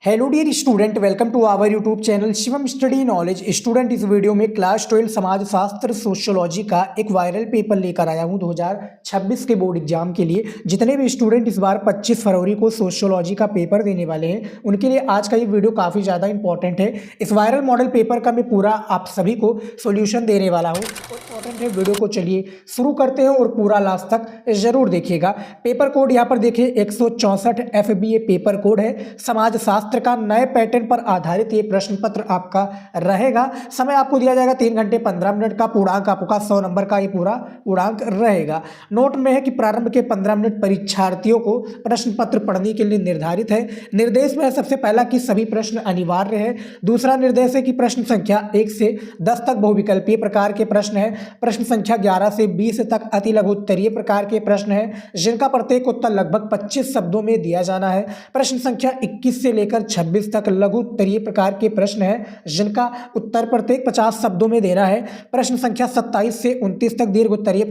Hello dear student, welcome to our YouTube channel Shivam study knowledge. Student, इस video में class 12 समाज शास्त्र sociology का एक वायरल पेपर लेकर आया हूं 2026 के बोर्ड एग्जाम के लिए। जितने भी स्टूडेंट इस बार 25 फरवरी को सोशियोलॉजी का पेपर देने वाले हैं उनके लिए आज का ये वीडियो काफ़ी ज़्यादा इंपॉर्टेंट है। इस वायरल मॉडल पेपर का मैं पूरा आप सभी को सोल्यूशन देने वाला हूँ। इंपॉर्टेंट है, वीडियो को चलिए शुरू करते हैं और पूरा लास्ट तक जरूर देखिएगा। पेपर कोड यहाँ पर देखिए 164 FBA पेपर कोड है। समाज शास्त्र का नए पैटर्न पर आधारित ये प्रश्न पत्र आपका रहेगा। समय आपको दिया जाएगा 3 घंटे 15 मिनट का। पूर्णांक आपका 100 नंबर का ये पूरा पूर्णांक रहेगा। नोट में है कि प्रारंभ के 15 मिनट परीक्षार्थियों को प्रश्न पत्र पढ़ने के लिए निर्धारित है। निर्देश में है सबसे पहला कि सभी प्रश्न अनिवार्य है। दूसरा निर्देश है कि प्रश्न संख्या 1 से 10 तक बहुविकल्पीय प्रकार के प्रश्न है। प्रश्न संख्या 11 से 20 तक अति लघु उत्तरीय प्रकार के प्रश्न है, जिनका प्रत्येक उत्तर लगभग 25 शब्दों में दिया जाना है। प्रश्न संख्या 21 से लेकर 26 तक लघु उत्तरीय प्रकार के प्रश्न है, जिनका उत्तर प्रत्येक 50 शब्दों में देना है। प्रश्न संख्या 27 से 29 तक दीर्घ उत्तरीय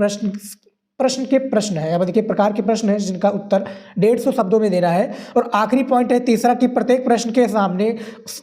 प्रश्न है, अब देखिए प्रकार के प्रश्न है जिनका उत्तर 150 शब्दों में देना है। और आखिरी पॉइंट है तीसरा कि प्रत्येक प्रश्न के सामने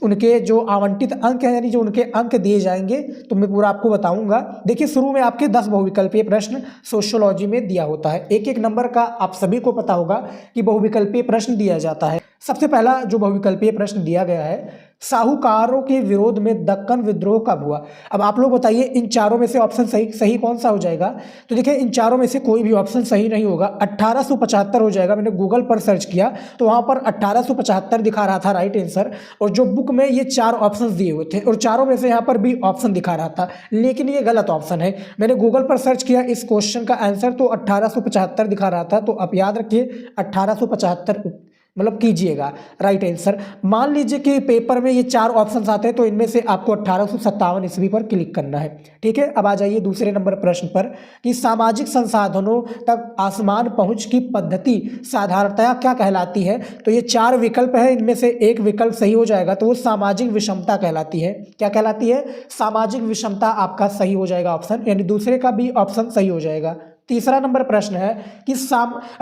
उनके जो आवंटित अंक है, यानी जो उनके अंक दिए जाएंगे, तो मैं पूरा आपको बताऊंगा। देखिए शुरू में आपके 10 बहुविकल्पीय प्रश्न सोशियोलॉजी में दिया होता है। एक एक नंबर का आप सभी को पता होगा कि बहुविकल्पीय प्रश्न दिया जाता है। सबसे पहला जो बहुविकल्पीय प्रश्न दिया गया है, साहूकारों के विरोध में दक्कन विद्रोह कब हुआ। अब आप लोग बताइए इन चारों में से ऑप्शन सही कौन सा हो जाएगा। तो देखिए इन चारों में से कोई भी ऑप्शन सही नहीं होगा। 1875 हो जाएगा। मैंने गूगल पर सर्च किया तो वहां पर 1875 दिखा रहा था राइट आंसर, और जो बुक में ये 4 ऑप्शन दिए हुए थे और चारों में से यहाँ पर भी ऑप्शन दिखा रहा था, लेकिन ये गलत ऑप्शन है। मैंने गूगल पर सर्च किया इस क्वेश्चन का आंसर तो 1875 दिखा रहा था। तो आप याद रखिए 1875 मतलब कीजिएगा राइट आंसर। मान लीजिए कि पेपर में ये 4 ऑप्शंस आते हैं तो इनमें से आपको 1857 ईस्वी पर क्लिक करना है। ठीक है, अब आ जाइए दूसरे नंबर प्रश्न पर कि सामाजिक संसाधनों तक आसमान पहुंच की पद्धति साधारणतया क्या कहलाती है। तो ये 4 विकल्प है, इनमें से एक विकल्प सही हो जाएगा तो वो सामाजिक विषमता कहलाती है। क्या कहलाती है? सामाजिक विषमता आपका सही हो जाएगा ऑप्शन, यानी दूसरे का भी ऑप्शन सही हो जाएगा। तीसरा नंबर प्रश्न है कि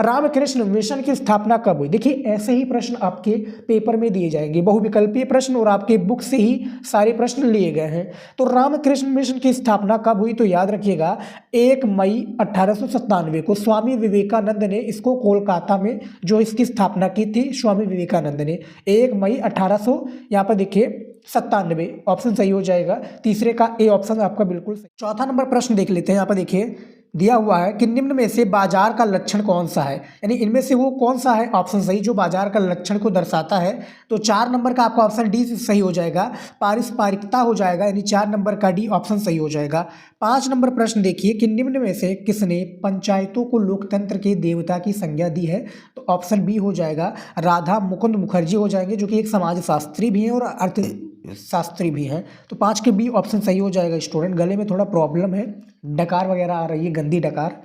रामकृष्ण मिशन की स्थापना कब हुई। देखिए ऐसे ही प्रश्न आपके पेपर में दिए जाएंगे, बहुविकल्पीय प्रश्न, और आपके बुक से ही सारे प्रश्न लिए गए हैं। तो रामकृष्ण मिशन की स्थापना कब हुई, तो याद रखिएगा 1 मई 1897 को स्वामी विवेकानंद ने इसको कोलकाता में जो इसकी स्थापना की थी, स्वामी विवेकानंद ने 1 मई 1800 यहाँ पर देखिए 97 ऑप्शन सही हो जाएगा। तीसरे का ए ऑप्शन आपका बिल्कुल सही। चौथा नंबर प्रश्न देख लेते हैं। यहाँ पर देखिए दिया हुआ है कि निम्न में से बाजार का लक्षण कौन सा है, यानी इनमें से वो कौन सा है ऑप्शन सही जो बाजार का लक्षण को दर्शाता है। तो 4 नंबर का आपका ऑप्शन डी सही हो जाएगा, पारस्परिकता हो जाएगा, यानी 4 नंबर का डी ऑप्शन सही हो जाएगा। 5 नंबर प्रश्न देखिए कि निम्न में से किसने पंचायतों को लोकतंत्र के देवता की संज्ञा दी है। तो ऑप्शन बी हो जाएगा राधा मुकुंद मुखर्जी हो जाएंगे, जो कि एक समाजशास्त्री भी हैं और अर्थशास्त्री भी हैं। तो 5 के बी ऑप्शन सही हो जाएगा। स्टूडेंट गले में थोड़ा प्रॉब्लम है, डकार वगैरह आ रही है, गंदी डकार।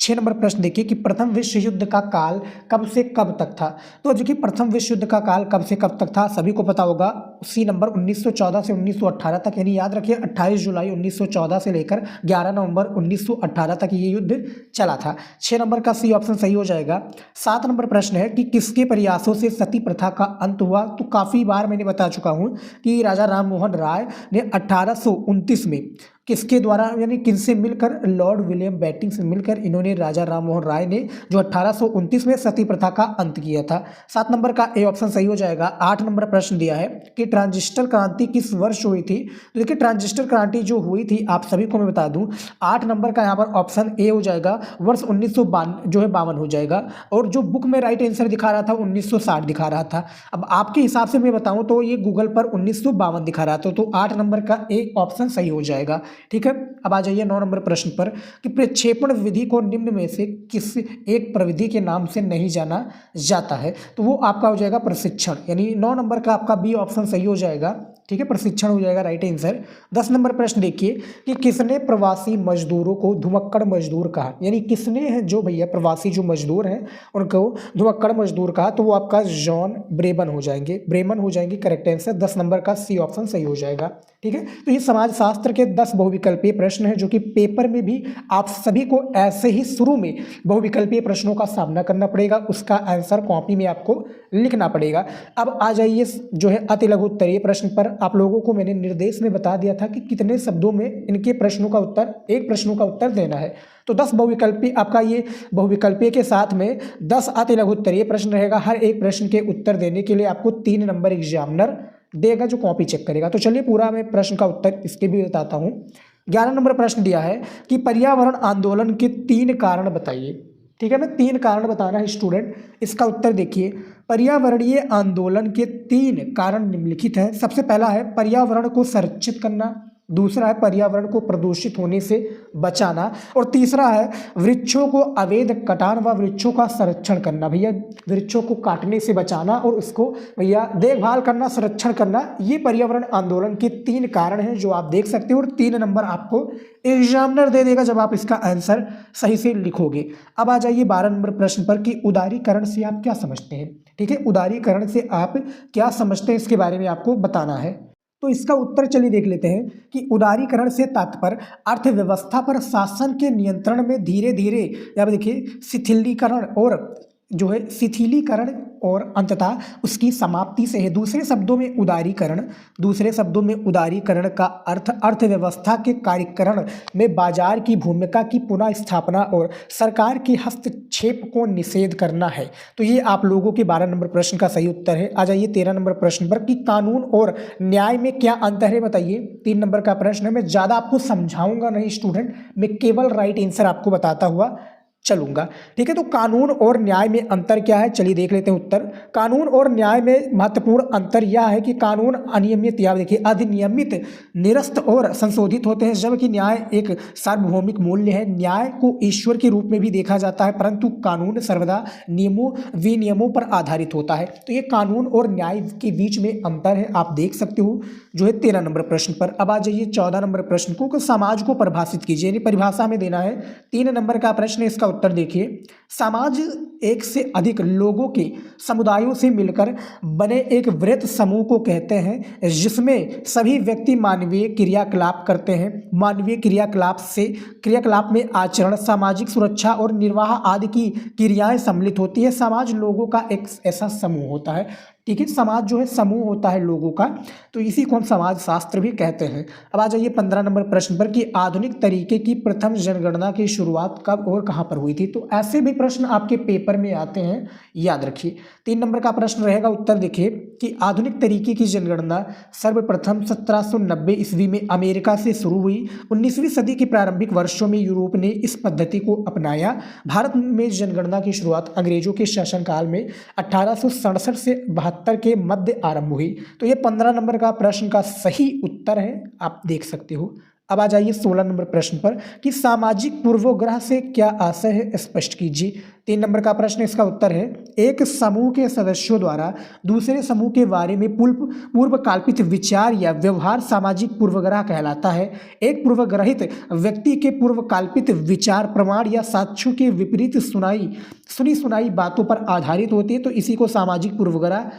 6 नंबर प्रश्न देखिए कि प्रथम विश्व युद्ध का काल कब से कब तक था। तो देखिए प्रथम विश्व युद्ध का काल कब से कब तक था सभी को पता होगा। सी नंबर 1914 से 1918 तक, यानी याद रखिए 28 जुलाई 1914 से लेकर 11 नवंबर 1918 तक ये युद्ध चला था। 6 नंबर का सी ऑप्शन सही हो जाएगा। 7 नंबर प्रश्न है कि किसके प्रयासों से सती प्रथा का अंत हुआ। तो काफ़ी बार मैंने बता चुका हूँ कि राजा राम मोहन राय ने 1829 में किसके द्वारा, यानी किनसे मिलकर, लॉर्ड विलियम बेंटिंक से मिलकर इन्होंने, राजा राम मोहन राय ने जो 1829 में सती प्रथा का अंत किया था। 7 नंबर का ए ऑप्शन सही हो जाएगा। 8 नंबर प्रश्न दिया है कि ट्रांजिस्टर क्रांति किस वर्ष हुई थी। तो देखिए ट्रांजिस्टर क्रांति जो हुई थी आप सभी को मैं बता दूं, 8 नंबर का यहाँ पर ऑप्शन ए हो जाएगा, वर्ष 1952 हो जाएगा। और जो बुक में राइट आंसर दिखा रहा था 1960 दिखा रहा था। अब आपके हिसाब से मैं बताऊं तो ये गूगल पर 1952 दिखा रहा था, तो 8 नंबर का ए ऑप्शन सही हो जाएगा। ठीक है, अब आ जाइए 9 नंबर प्रश्न पर कि प्रक्षेपण विधि को निम्न में से किस एक प्रविधि के नाम से नहीं जाना जाता है। तो वो आपका हो जाएगा प्रशिक्षण, यानी 9 नंबर का आपका बी ऑप्शन सही हो जाएगा। ठीक है, प्रशिक्षण हो जाएगा राइट आंसर। 10 नंबर प्रश्न देखिए कि किसने प्रवासी मजदूरों को धुमक्कड़ मजदूर कहा, यानी किसने है जो भैया प्रवासी जो मजदूर हैं उनको धुमक्कड़ मजदूर कहा, तो वो आपका जॉन ब्रेमन हो जाएंगे करेक्ट आंसर। 10 नंबर का सी ऑप्शन सही हो जाएगा। ठीक है, तो ये समाजशास्त्र के 10 बहुविकल्पीय प्रश्न हैं जो कि पेपर में भी आप सभी को ऐसे ही शुरू में बहुविकल्पीय प्रश्नों का सामना करना पड़ेगा, उसका आंसर कॉपी में आपको लिखना पड़ेगा। अब आ जाइए जो है अति लघु उत्तरीय प्रश्न पर। आप लोगों को मैंने निर्देश में बता दिया था कि कितने शब्दों में इनके प्रश्नों का उत्तर, एक प्रश्नों का उत्तर देना है। तो 10 बहुविकल्पीय आपका ये बहुविकल्पीय के साथ में 10 अति लघु उत्तरीय प्रश्न रहेगा। हर एक प्रश्न के उत्तर देने के लिए आपको 3 नंबर एग्जामिनर देगा जो कॉपी चेक करेगा। तो चलिए पूरा मैं प्रश्न का उत्तर इसके भी बताता हूँ। 11 नंबर प्रश्न दिया है कि पर्यावरण आंदोलन के 3 कारण बताइए। ठीक है, मैं 3 कारण बताना है स्टूडेंट। इसका उत्तर देखिए, पर्यावरणीय आंदोलन के 3 कारण निम्नलिखित हैं। सबसे पहला है पर्यावरण को संरक्षित करना, दूसरा है पर्यावरण को प्रदूषित होने से बचाना, और तीसरा है वृक्षों को अवैध कटान व वृक्षों का संरक्षण करना। भैया वृक्षों को काटने से बचाना और उसको भैया देखभाल करना, संरक्षण करना, ये पर्यावरण आंदोलन के 3 कारण हैं जो आप देख सकते हो, और 3 नंबर आपको एग्जामिनर दे देगा जब आप इसका आंसर सही से लिखोगे। अब आ जाइए 12 नंबर प्रश्न पर कि उदारीकरण से आप क्या समझते हैं। ठीक है, उदारीकरण से आप क्या समझते हैं इसके बारे में आपको बताना है। तो इसका उत्तर चलिए देख लेते हैं कि उदारीकरण से तात्पर्य अर्थव्यवस्था पर शासन के नियंत्रण में धीरे धीरे या देखिए शिथिलीकरण और अंततः उसकी समाप्ति से है। दूसरे शब्दों में उदारीकरण का अर्थ अर्थव्यवस्था के कार्यकरण में बाजार की भूमिका की पुनः स्थापना और सरकार के हस्तक्षेप को निषेध करना है। तो ये आप लोगों के 12 नंबर प्रश्न का सही उत्तर है। आ जाइए 13 नंबर प्रश्न पर कि कानून और न्याय में क्या अंतर है बताइए। 3 नंबर का प्रश्न है। मैं ज़्यादा आपको समझाऊंगा नहीं स्टूडेंट, मैं केवल राइट आंसर आपको बताता हुआ चलूंगा। ठीक है, तो कानून और न्याय में अंतर क्या है, चलिए देख लेते हैं उत्तर। कानून और न्याय में महत्वपूर्ण अंतर यह है कि कानून अनियमित या देखिए अधिनियमित, निरस्त और संशोधित होते हैं, जबकि न्याय एक सार्वभौमिक मूल्य है। न्याय को ईश्वर के रूप में भी देखा जाता है, परंतु कानून सर्वदा नियमों विनियमों पर आधारित होता है। तो ये कानून और न्याय के बीच में अंतर है, आप देख सकते हो जो है 13 नंबर प्रश्न पर। अब आ जाइए 14 नंबर प्रश्न को, समाज को परिभाषित कीजिए, यानी परिभाषा में देना है। 3 नंबर का प्रश्न, इसका उत्तर देखिए। समाज एक से अधिक लोगों के समुदायों से मिलकर बने एक वृहत समूह को कहते हैं जिसमें सभी व्यक्ति मानवीय क्रियाकलाप करते हैं। मानवीय क्रियाकलाप में आचरण, सामाजिक सुरक्षा और निर्वाह आदि की क्रियाएं सम्मिलित होती है। समाज लोगों का एक ऐसा समूह होता है। ठीक है, समाज जो है समूह होता है लोगों का, तो इसी को हम समाज शास्त्र भी कहते हैं। अब आ जाइए 15 नंबर प्रश्न पर कि आधुनिक तरीके की प्रथम जनगणना की शुरुआत कब और कहां पर हुई थी। तो ऐसे भी प्रश्न आपके पेपर में आते हैं, याद रखिए। 3 नंबर का प्रश्न रहेगा, उत्तर देखिए कि आधुनिक तरीके की जनगणना सर्वप्रथम 1790 ईस्वी में अमेरिका से शुरू हुई। 19वीं सदी के प्रारंभिक वर्षों में यूरोप ने इस पद्धति को अपनाया। भारत में जनगणना की शुरुआत अंग्रेजों के शासनकाल में 1867 से 72 के मध्य आरंभ हुई। तो ये 15 नंबर का प्रश्न का सही उत्तर है, आप देख सकते हो। अब आ जाइए 16 नंबर प्रश्न पर कि सामाजिक पूर्वाग्रह से क्या आशय है, स्पष्ट कीजिए। 3 नंबर का प्रश्न, इसका उत्तर है एक समूह के सदस्यों द्वारा दूसरे समूह के बारे में पूर्व कल्पित विचार या व्यवहार सामाजिक पूर्वाग्रह कहलाता है। एक पूर्वग्रहित व्यक्ति के पूर्व कल्पित विचार, प्रमाण या साक्ष्यों के विपरीत सुनी सुनाई बातों पर आधारित होती है, तो इसी को सामाजिक पूर्वाग्रह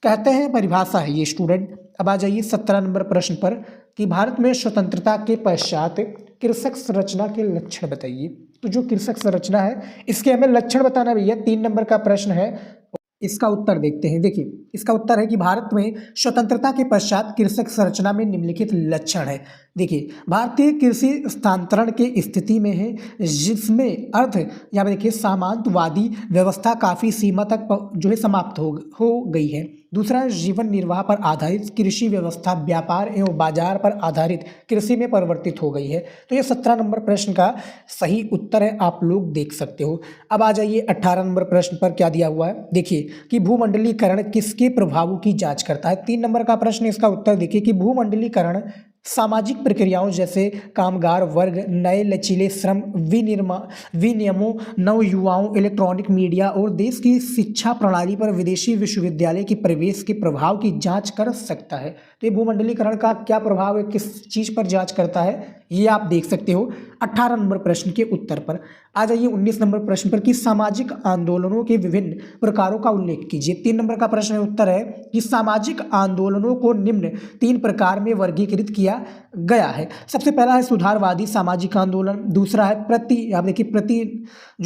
कहते हैं। परिभाषा है ये स्टूडेंट। अब आ जाइए 17 नंबर प्रश्न पर कि भारत में स्वतंत्रता के पश्चात कृषक संरचना के लक्षण बताइए। तो जो कृषक संरचना है इसके हमें लक्षण बताना भैया। 3 नंबर का प्रश्न है, इसका उत्तर देखते हैं। देखिए इसका उत्तर है कि भारत में स्वतंत्रता के पश्चात कृषक संरचना में निम्नलिखित लक्षण है। देखिए भारतीय कृषि स्थानांतरण के स्थिति में है, जिसमें अर्थ या देखिए सामंतवादी व्यवस्था काफ़ी सीमा तक जो है समाप्त हो गई है। दूसरा, जीवन निर्वाह पर आधारित कृषि व्यवस्था व्यापार एवं बाजार पर आधारित कृषि में परिवर्तित हो गई है। तो ये 17 नंबर प्रश्न का सही उत्तर है, आप लोग देख सकते हो। अब आ जाइए 18 नंबर प्रश्न पर क्या दिया हुआ है। देखिए कि भूमंडलीकरण किसके प्रभावों की जांच करता है। 3 नंबर का प्रश्न, इसका उत्तर देखिए कि भूमंडलीकरण सामाजिक प्रक्रियाओं जैसे कामगार वर्ग, नए लचीले श्रम विनियमों, नव युवाओं, इलेक्ट्रॉनिक मीडिया और देश की शिक्षा प्रणाली पर विदेशी विश्वविद्यालय के प्रवेश के प्रभाव की जांच कर सकता है। तो ये भूमंडलीकरण का क्या प्रभाव है, किस चीज़ पर जांच करता है, ये आप देख सकते हो 18 नंबर प्रश्न के उत्तर पर। आ जाइए 19 नंबर प्रश्न पर कि सामाजिक आंदोलनों के विभिन्न प्रकारों का उल्लेख कीजिए। 3 नंबर का प्रश्न उत्तर है कि सामाजिक आंदोलनों को निम्न 3 प्रकार में वर्गीकृत किया गया है। सबसे पहला है सुधारवादी सामाजिक आंदोलन, दूसरा है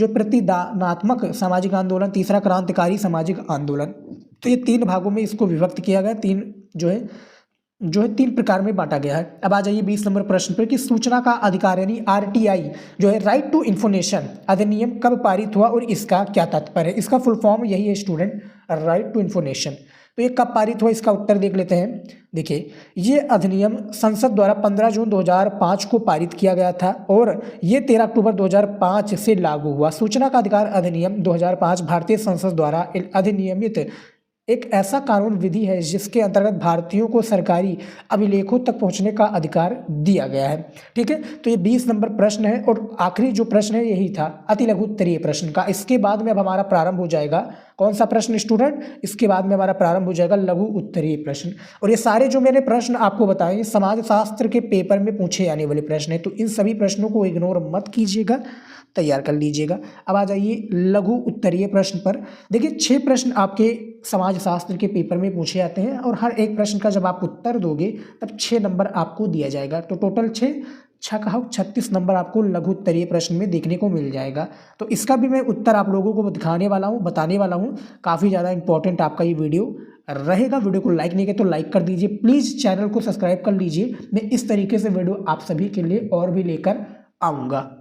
प्रतिदानात्मक सामाजिक आंदोलन, तीसरा क्रांतिकारी सामाजिक आंदोलन। तो ये 3 भागों में इसको विभक्त किया गया, 3 प्रकार में बांटा गया है। अब आ जाइए 20 नंबर प्रश्न पर कि सूचना का अधिकार यानी RTI जो है राइट टू इन्फॉर्मेशन अधिनियम कब पारित हुआ और इसका क्या तात्पर्य है। इसका फुल फॉर्म यही है स्टूडेंट, राइट टू इन्फॉर्मेशन। तो ये कब पारित हुआ, इसका उत्तर देख लेते हैं। देखिए, ये अधिनियम संसद द्वारा 15 जून 2005 को पारित किया गया था और ये 13 अक्टूबर 2005 से लागू हुआ। सूचना का अधिकार अधिनियम 2005 भारतीय संसद द्वारा अधिनियमित एक ऐसा कानून विधि है जिसके अंतर्गत भारतीयों को सरकारी अभिलेखों तक पहुंचने का अधिकार दिया गया है। ठीक है, तो ये 20 नंबर प्रश्न है और आखिरी जो प्रश्न है यही था अति लघु उत्तरीय प्रश्न का। इसके बाद में अब हमारा प्रारंभ हो जाएगा कौन सा प्रश्न स्टूडेंट, इसके बाद में हमारा प्रारंभ हो जाएगा लघु उत्तरीय प्रश्न। और ये सारे जो मैंने प्रश्न आपको बताए समाजशास्त्र के पेपर में पूछे जाने वाले प्रश्न है, तो इन सभी प्रश्नों को इग्नोर मत कीजिएगा, तैयार कर लीजिएगा। अब आ जाइए लघु उत्तरीय प्रश्न पर। देखिए 6 प्रश्न आपके समाजशास्त्र के पेपर में पूछे जाते हैं और हर एक प्रश्न का जब आप उत्तर दोगे तब 6 नंबर आपको दिया जाएगा। तो टोटल 36 नंबर आपको लघु उत्तरीय प्रश्न में देखने को मिल जाएगा। तो इसका भी मैं उत्तर आप लोगों को दिखाने वाला हूँ, बताने वाला हूँ। काफ़ी ज़्यादा इंपॉर्टेंट आपका ये वीडियो रहेगा। वीडियो को लाइक नहीं किया तो लाइक कर दीजिए, प्लीज़ चैनल को सब्सक्राइब कर लीजिए। मैं इस तरीके से वीडियो आप सभी के लिए और भी लेकर आऊँगा।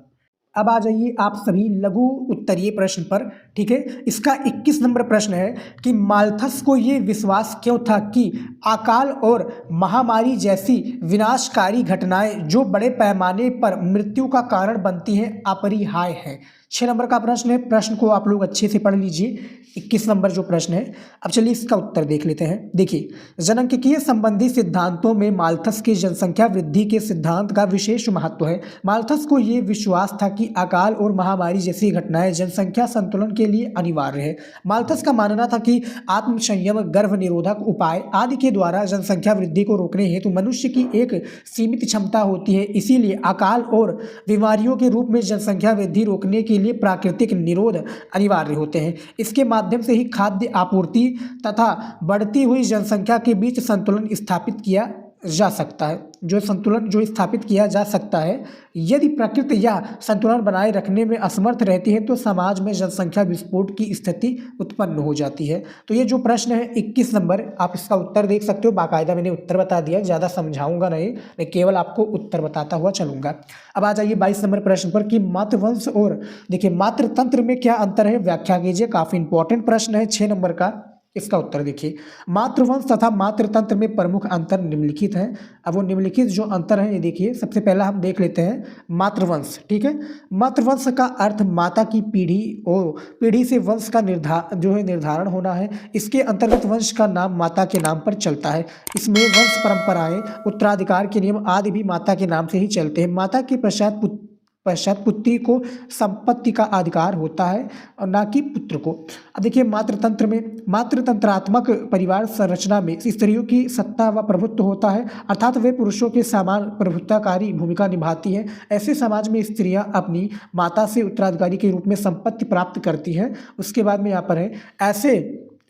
अब आ जाइए आप सभी लघु उत्तरीय प्रश्न पर। ठीक है, इसका 21 नंबर प्रश्न है कि माल्थस को ये विश्वास क्यों था कि अकाल और महामारी जैसी विनाशकारी घटनाएं जो बड़े पैमाने पर मृत्यु का कारण बनती हैं अपरिहार्य हैं। 6 नंबर का प्रश्न है, प्रश्न को आप लोग अच्छे से पढ़ लीजिए। 21 नंबर जो प्रश्न है, अब चलिए इसका उत्तर देख लेते हैं। देखिए, जनसांख्यिकीय संबंधी सिद्धांतों में माल्थस के जनसंख्या वृद्धि के सिद्धांत का विशेष महत्व है। माल्थस को ये विश्वास था कि अकाल और महामारी जैसी घटनाएं जनसंख्या संतुलन के लिए अनिवार्य है। माल्थस का मानना था कि आत्म संयम, गर्भ निरोधक उपाय आदि के द्वारा जनसंख्या वृद्धि को रोकने हेतु मनुष्य की एक सीमित क्षमता होती है। इसीलिए अकाल और बीमारियों के रूप में जनसंख्या वृद्धि रोकने के लिए प्राकृतिक निरोध अनिवार्य होते हैं। इसके माध्यम से ही खाद्य आपूर्ति तथा बढ़ती हुई जनसंख्या के बीच संतुलन स्थापित किया जा सकता है। जो स्थापित किया जा सकता है। यदि प्रकृति यह संतुलन बनाए रखने में असमर्थ रहती है तो समाज में जनसंख्या विस्फोट की स्थिति उत्पन्न हो जाती है। तो ये जो प्रश्न है 21 नंबर, आप इसका उत्तर देख सकते हो। बाकायदा मैंने उत्तर बता दिया, ज़्यादा समझाऊंगा नहीं, मैं केवल आपको उत्तर बताता हुआ चलूंगा। अब आ जाइए 22 नंबर प्रश्न पर कि मातृवंश और देखिए मातृतंत्र में क्या अंतर है, व्याख्या कीजिए। काफ़ी इंपॉर्टेंट प्रश्न है 6 नंबर का। इसका उत्तर देखिए, मातृवंश तथा मातृतंत्र में प्रमुख अंतर निम्नलिखित हैं। अब वो निम्नलिखित जो अंतर है ये देखिए, सबसे पहला हम देख लेते हैं मातृवंश। ठीक है, मातृवंश का अर्थ माता की पीढ़ी से वंश का निर्धारण होना है। इसके अंतर्गत वंश का नाम माता के नाम पर चलता है। इसमें वंश परंपराएं, उत्तराधिकार के नियम आदि भी माता के नाम से ही चलते हैं। माता के पश्चात पुत्री को संपत्ति का अधिकार होता है और ना कि पुत्र को। अब देखिए मातृतंत्र में, मातृतंत्रात्मक परिवार संरचना में स्त्रियों की सत्ता व प्रभुत्व होता है, अर्थात वे पुरुषों के समान प्रभुत्वकारी भूमिका निभाती हैं। ऐसे समाज में स्त्रियां अपनी माता से उत्तराधिकारी के रूप में संपत्ति प्राप्त करती हैं। उसके बाद में यहाँ पर है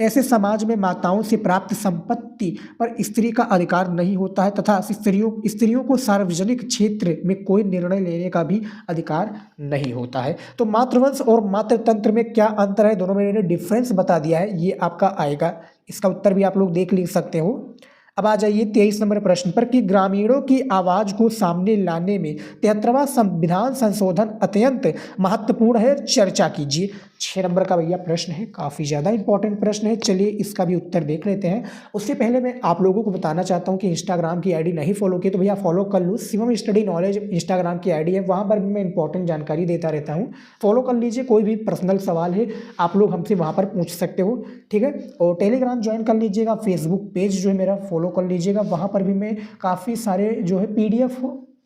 ऐसे समाज में माताओं से प्राप्त संपत्ति पर स्त्री का अधिकार नहीं होता है तथा स्त्रियों को सार्वजनिक क्षेत्र में कोई निर्णय लेने का भी अधिकार नहीं होता है। तो मातृवंश और मातृतंत्र में क्या अंतर है, दोनों में मैंने डिफरेंस बता दिया है, ये आपका आएगा। इसका उत्तर भी आप लोग देख लिख सकते हो। अब आ जाइए 23 नंबर प्रश्न पर कि ग्रामीणों की आवाज़ को सामने लाने में 73वां संविधान संशोधन अत्यंत महत्वपूर्ण है, चर्चा कीजिए। 6 नंबर का भैया प्रश्न है, काफ़ी ज़्यादा इंपॉर्टेंट प्रश्न है। चलिए इसका भी उत्तर देख लेते हैं। उससे पहले मैं आप लोगों को बताना चाहता हूँ कि इंस्टाग्राम की आईडी नहीं फॉलो की तो भैया फॉलो कर लो। शिवम स्टडी नॉलेज इंस्टाग्राम की आईडी है, वहाँ पर भी मैं इंपॉर्टेंट जानकारी देता रहता हूँ। फॉलो कर लीजिए, कोई भी पर्सनल सवाल है आप लोग हमसे वहाँ पर पूछ सकते हो, ठीक है। और टेलीग्राम ज्वाइन कर लीजिएगा, फेसबुक पेज जो है मेरा फॉलो कर लीजिएगा, वहाँ पर भी मैं काफ़ी सारे जो है PDF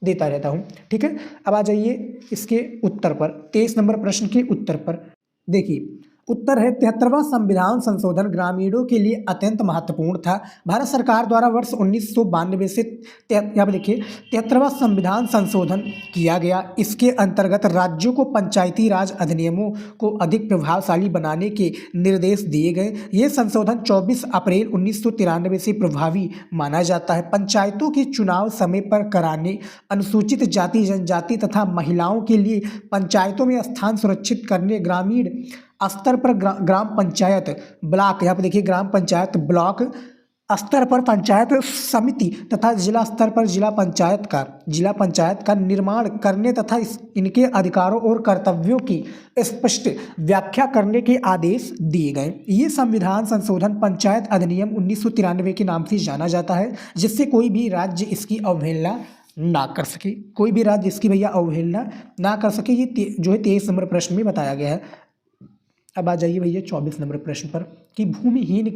देता रहता हूँ, ठीक है। अब आ जाइए इसके उत्तर पर, 23 नंबर प्रश्न के उत्तर पर। देखिए उत्तर है 73वां संविधान संशोधन ग्रामीणों के लिए अत्यंत महत्वपूर्ण था। भारत सरकार द्वारा वर्ष 1992 से यहाँ पर देखिए 73वां संविधान संशोधन किया गया। इसके अंतर्गत राज्यों को पंचायती राज अधिनियमों को अधिक प्रभावशाली बनाने के निर्देश दिए गए। ये संशोधन 24 अप्रैल 1993 से प्रभावी माना जाता है। पंचायतों के चुनाव समय पर कराने, अनुसूचित जाति जनजाति तथा महिलाओं के लिए पंचायतों में स्थान सुरक्षित करने, ग्रामीण स्तर पर ग्राम पंचायत ब्लॉक, यहाँ पर देखिए ग्राम पंचायत ब्लॉक स्तर पर पंचायत समिति तथा जिला स्तर पर जिला पंचायत का निर्माण करने तथा इनके अधिकारों और कर्तव्यों की स्पष्ट व्याख्या करने के आदेश दिए गए। ये संविधान संशोधन पंचायत अधिनियम 1993 के नाम से जाना जाता है, जिससे कोई भी राज्य इसकी अवहेलना ना कर सके, कोई भी राज्य इसकी भैया अवहेलना ना कर सके। ये जो है 23 नंबर प्रश्न में बताया गया है। अब आ जाइए भैया 24 नंबर प्रश्न पर कि भूमिहीन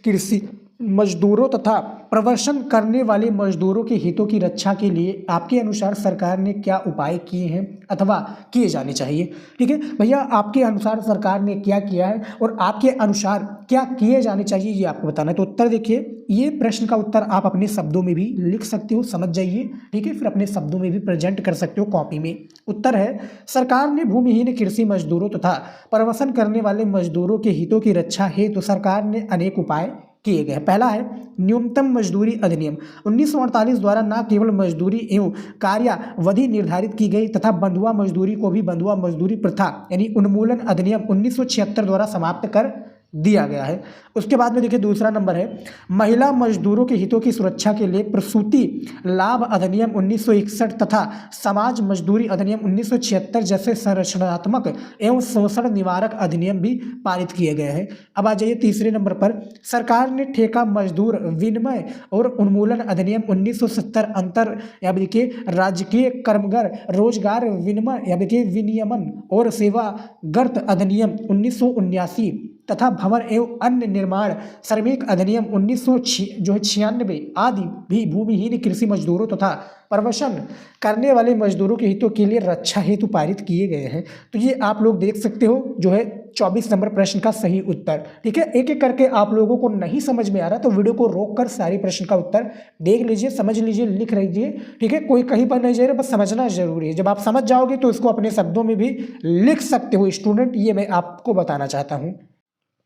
कृषि मजदूरों तथा प्रदर्शन करने वाले मजदूरों के हितों की रक्षा के लिए आपके अनुसार सरकार ने क्या उपाय किए हैं अथवा किए जाने चाहिए, ठीक है भैया। आपके अनुसार सरकार ने क्या किया है और आपके अनुसार क्या किए जाने चाहिए ये आपको बताना है। तो उत्तर देखिए, ये प्रश्न का उत्तर आप अपने शब्दों में भी लिख सकते हो, समझ जाइए, ठीक है। फिर अपने शब्दों में भी प्रेजेंट कर सकते हो कॉपी में। उत्तर है सरकार ने भूमिहीन कृषि मजदूरों तथा प्रदर्शन करने वाले मजदूरों के हितों की रक्षा हेतु तो सरकार ने अनेक उपाय किए गए। पहला है न्यूनतम मजदूरी अधिनियम 1948 द्वारा न केवल मजदूरी एवं कार्यावधि निर्धारित की गई तथा बंधुआ मजदूरी को भी बंधुआ मजदूरी प्रथा यानी उन्मूलन अधिनियम 1976 द्वारा समाप्त कर दिया गया है। उसके बाद में देखिए दूसरा नंबर है महिला मजदूरों के हितों की सुरक्षा के लिए प्रसूति लाभ अधिनियम 1961 तथा समाज मजदूरी अधिनियम 1976 जैसे संरचनात्मक एवं शोषण निवारक अधिनियम भी पारित किए गए हैं। अब आ जाइए तीसरे नंबर पर, सरकार ने ठेका मजदूर विनिमय और उन्मूलन अधिनियम 1970 अंतर या देखिए राजकीय कर्मगर रोजगार विनिमय या देखिए विनियमन और सेवागर्त अधिनियम 1979 तथा भवन एवं अन्य निर्माण श्रमिक अधिनियम 1996 आदि भी भूमिहीन कृषि मजदूरों तथा प्रदर्शन करने वाले मजदूरों के हितों के लिए रक्षा हेतु पारित किए गए हैं। तो ये आप लोग देख सकते हो जो है 24 नंबर प्रश्न का सही उत्तर, ठीक है। एक एक करके आप लोगों को नहीं समझ में आ रहा तो वीडियो को रोक कर सारे प्रश्न का उत्तर देख लीजिए, समझ लीजिए, लिख लीजिए, ठीक है। कोई कहीं पर नहीं जा रहा, बस समझना जरूरी है। जब आप समझ जाओगे तो इसको अपने शब्दों में भी लिख सकते हो स्टूडेंट, ये मैं आपको बताना चाहता हूँ।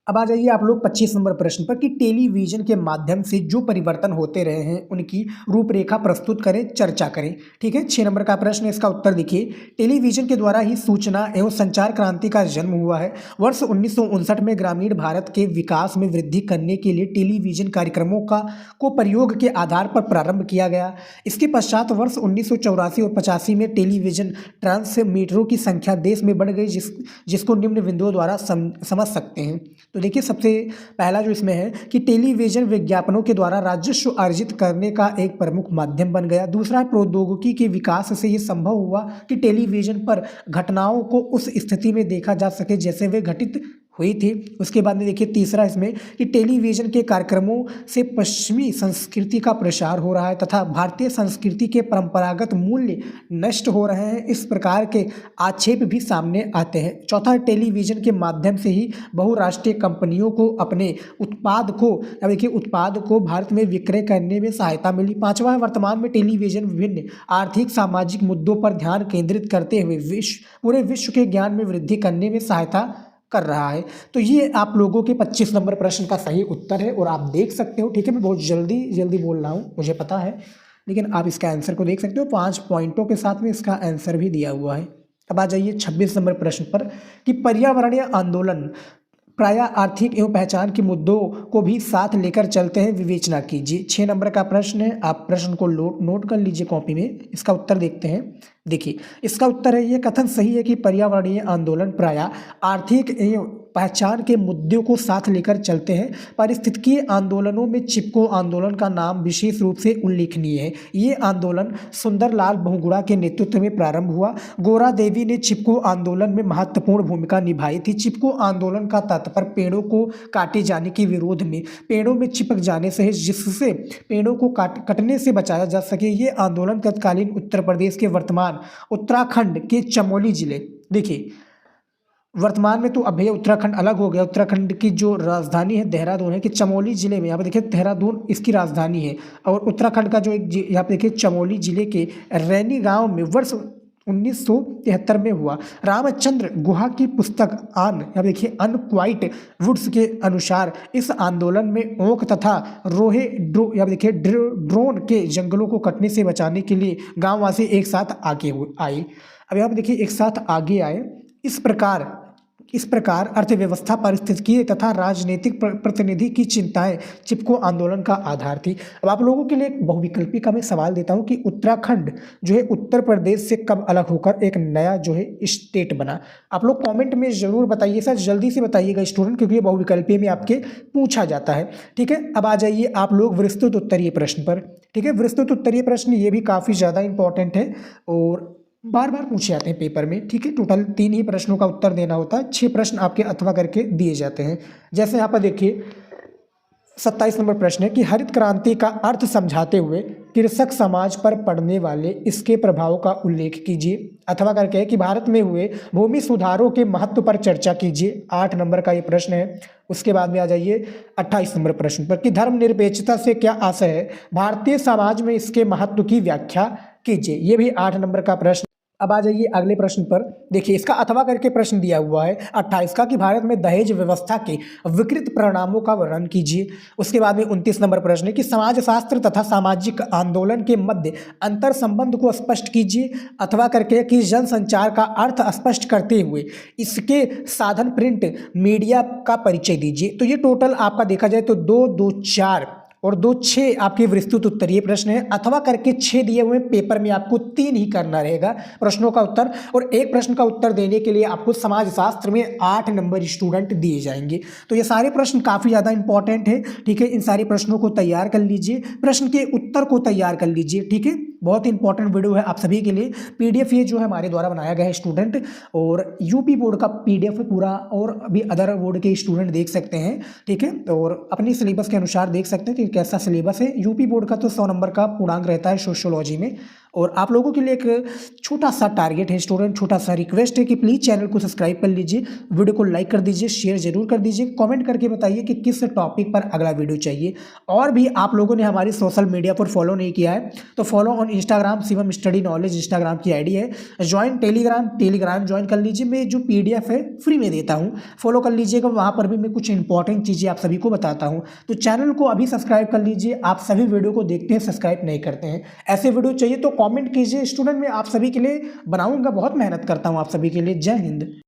अब आ जाइए आप लोग 25 नंबर प्रश्न पर कि टेलीविजन के माध्यम से जो परिवर्तन होते रहे हैं उनकी रूपरेखा प्रस्तुत करें, चर्चा करें, ठीक है। 6 नंबर का प्रश्न है, इसका उत्तर देखिए। टेलीविजन के द्वारा ही सूचना एवं संचार क्रांति का जन्म हुआ है। वर्ष 1959 में ग्रामीण भारत के विकास में वृद्धि करने के लिए टेलीविजन कार्यक्रमों को प्रयोग के आधार पर प्रारंभ किया गया। इसके पश्चात वर्ष 1984 और 85 में टेलीविजन ट्रांसमीटरों की संख्या देश में बढ़ गई, जिसको निम्न बिंदुओं द्वारा समझ सकते हैं। तो देखिए सबसे पहला जो इसमें है कि टेलीविजन विज्ञापनों के द्वारा राजस्व अर्जित करने का एक प्रमुख माध्यम बन गया। दूसरा है प्रौद्योगिकी के विकास से ये संभव हुआ कि टेलीविजन पर घटनाओं को उस स्थिति में देखा जा सके जैसे वे घटित हुई थी। उसके बाद में देखिए तीसरा इसमें कि टेलीविजन के कार्यक्रमों से पश्चिमी संस्कृति का प्रसार हो रहा है तथा भारतीय संस्कृति के परंपरागत मूल्य नष्ट हो रहे हैं, इस प्रकार के आक्षेप भी सामने आते हैं। चौथा, टेलीविजन के माध्यम से ही बहुराष्ट्रीय कंपनियों को अपने उत्पाद को भारत में विक्रय करने में सहायता मिली। पांचवा है वर्तमान में टेलीविजन विभिन्न आर्थिक सामाजिक मुद्दों पर ध्यान केंद्रित करते हुए पूरे विश्व के ज्ञान में वृद्धि करने में सहायता कर रहा है। तो ये आप लोगों के 25 नंबर प्रश्न का सही उत्तर है और आप देख सकते हो, ठीक है। मैं बहुत जल्दी बोल रहा हूँ, मुझे पता है, लेकिन आप इसका आंसर को देख सकते हो। 5 पॉइंटों के साथ में इसका आंसर भी दिया हुआ है। अब आ जाइए 26 नंबर प्रश्न पर कि पर्यावरणीय आंदोलन प्रायः आर्थिक एवं पहचान के मुद्दों को भी साथ लेकर चलते हैं, विवेचना कीजिए। 6 नंबर का प्रश्न है, आप प्रश्न को नोट कर लीजिए कॉपी में। इसका उत्तर देखते हैं। देखिए, इसका उत्तर है ये कथन सही है कि पर्यावरणीय आंदोलन प्रायः आर्थिक एवं पहचान के मुद्दों को साथ लेकर चलते हैं। पारिस्थितिकीय आंदोलनों में चिपको आंदोलन का नाम विशेष रूप से उल्लेखनीय है। ये आंदोलन सुंदरलाल बहुगुणा के नेतृत्व में प्रारंभ हुआ। गोरा देवी ने चिपको आंदोलन में महत्वपूर्ण भूमिका निभाई थी। चिपको आंदोलन का तात्पर्य पेड़ों को काटे जाने के विरोध में पेड़ों में चिपक जाने से है, जिससे पेड़ों को कटने से बचाया जा सके। ये आंदोलन तत्कालीन उत्तर प्रदेश के वर्तमान उत्तराखंड के चमोली जिले, देखिए वर्तमान में तो अब भैया उत्तराखंड अलग हो गया। उत्तराखंड की जो राजधानी है देहरादून है, कि चमोली जिले में यहाँ पे देखिए देहरादून इसकी राजधानी है, और उत्तराखंड का जो एक यहाँ पे देखिए चमोली जिले के रैनी गांव में वर्ष 1973 में हुआ। रामचंद्र गुहा की पुस्तक यहाँ देखिए अनक्वाइट वुड्स के अनुसार इस आंदोलन में ओक तथा रोहे यहाँ देखिए ड्रोन के जंगलों को कटने से बचाने के लिए गाँववासी एक साथ आगे आए। अब यहाँ पे देखिए एक साथ आगे आए। इस प्रकार अर्थव्यवस्था, पारिस्थितिकीय तथा राजनीतिक प्रतिनिधि की चिंताएं चिपको आंदोलन का आधार थी। अब आप लोगों के लिए एक बहुविकल्पी का मैं सवाल देता हूं कि उत्तराखंड जो है उत्तर प्रदेश से कब अलग होकर एक नया जो है स्टेट बना। आप लोग कमेंट में जरूर बताइए सर, जल्दी से बताइएगा स्टूडेंट, क्योंकि ये बहुविकल्पी में आपके पूछा जाता है। ठीक है, अब आ जाइए आप लोग विस्तृत उत्तरीय प्रश्न पर। ठीक है, विस्तृत उत्तरीय प्रश्न ये भी काफ़ी ज़्यादा इंपॉर्टेंट है और बार बार पूछे जाते हैं पेपर में। ठीक है, टोटल 3 ही प्रश्नों का उत्तर देना होता है। 6 प्रश्न आपके अथवा करके दिए जाते हैं। जैसे यहाँ पर देखिए 27 नंबर प्रश्न है कि हरित क्रांति का अर्थ समझाते हुए कृषक समाज पर पड़ने वाले इसके प्रभाव का उल्लेख कीजिए। अथवा करके है कि भारत में हुए भूमि सुधारों के महत्व पर चर्चा कीजिए। 8 नंबर का ये प्रश्न है। उसके बाद में आ जाइए 28 नंबर प्रश्न पर कि धर्मनिरपेक्षता से क्या आशय है, भारतीय समाज में इसके महत्व की व्याख्या कीजिए। ये भी 8 नंबर का प्रश्न। अब आ जाइए अगले प्रश्न पर। देखिए इसका अथवा करके प्रश्न दिया हुआ है 28 का कि भारत में दहेज व्यवस्था के विकृत परिणामों का वर्णन कीजिए। उसके बाद में 29 नंबर प्रश्न है कि समाजशास्त्र तथा सामाजिक आंदोलन के मध्य अंतर संबंध को स्पष्ट कीजिए। अथवा करके कि जनसंचार का अर्थ स्पष्ट करते हुए इसके साधन प्रिंट मीडिया का परिचय दीजिए। तो ये टोटल आपका देखा जाए तो 2, 2, 4 और 2, 6 आपके विस्तृत उत्तरीय प्रश्न है। अथवा करके 6 दिए हुए पेपर में आपको 3 ही करना रहेगा प्रश्नों का उत्तर, और एक प्रश्न का उत्तर देने के लिए आपको समाजशास्त्र में 8 नंबर स्टूडेंट दिए जाएंगे। तो ये सारे प्रश्न काफ़ी ज़्यादा इंपॉर्टेंट है। ठीक है, इन सारे प्रश्नों को तैयार कर लीजिए, प्रश्न के उत्तर को तैयार कर लीजिए। ठीक है, बहुत इंपॉर्टेंट वीडियो है आप सभी के लिए। PDF ये जो है हमारे द्वारा बनाया गया है स्टूडेंट, और यूपी बोर्ड का PDF पूरा, और अभी अदर बोर्ड के स्टूडेंट देख सकते हैं। ठीक है, और अपनी सिलेबस के अनुसार देख सकते हैं कि कैसा सिलेबस है। यूपी बोर्ड का तो 100 नंबर का पूर्णांक रहता है सोशियोलॉजी में। और आप लोगों के लिए एक छोटा सा टारगेट है स्टूडेंट, छोटा सा रिक्वेस्ट है कि प्लीज़ चैनल को सब्सक्राइब कर लीजिए, वीडियो को लाइक कर दीजिए, शेयर जरूर कर दीजिए, कमेंट करके बताइए कि किस टॉपिक पर अगला वीडियो चाहिए। और भी आप लोगों ने हमारी सोशल मीडिया पर फॉलो नहीं किया है तो follow on Instagram, Shivam study knowledge Instagram की आईडी है। ज्वाइन टेलीग्राम ज्वाइन कर लीजिए। मैं जो PDF है फ्री में देता हूँ, फॉलो कर लीजिएगा। वहाँ पर भी मैं कुछ इंपॉर्टेंट चीज़ें आप सभी को बताता हूँ। तो चैनल को अभी सब्सक्राइब कर लीजिए। आप सभी वीडियो को देखते हैं, सब्सक्राइब नहीं करते हैं। ऐसे वीडियो चाहिए तो कमेंट कीजिए स्टूडेंट, मैं आप सभी के लिए बनाऊंगा। बहुत मेहनत करता हूं आप सभी के लिए। जय हिंद।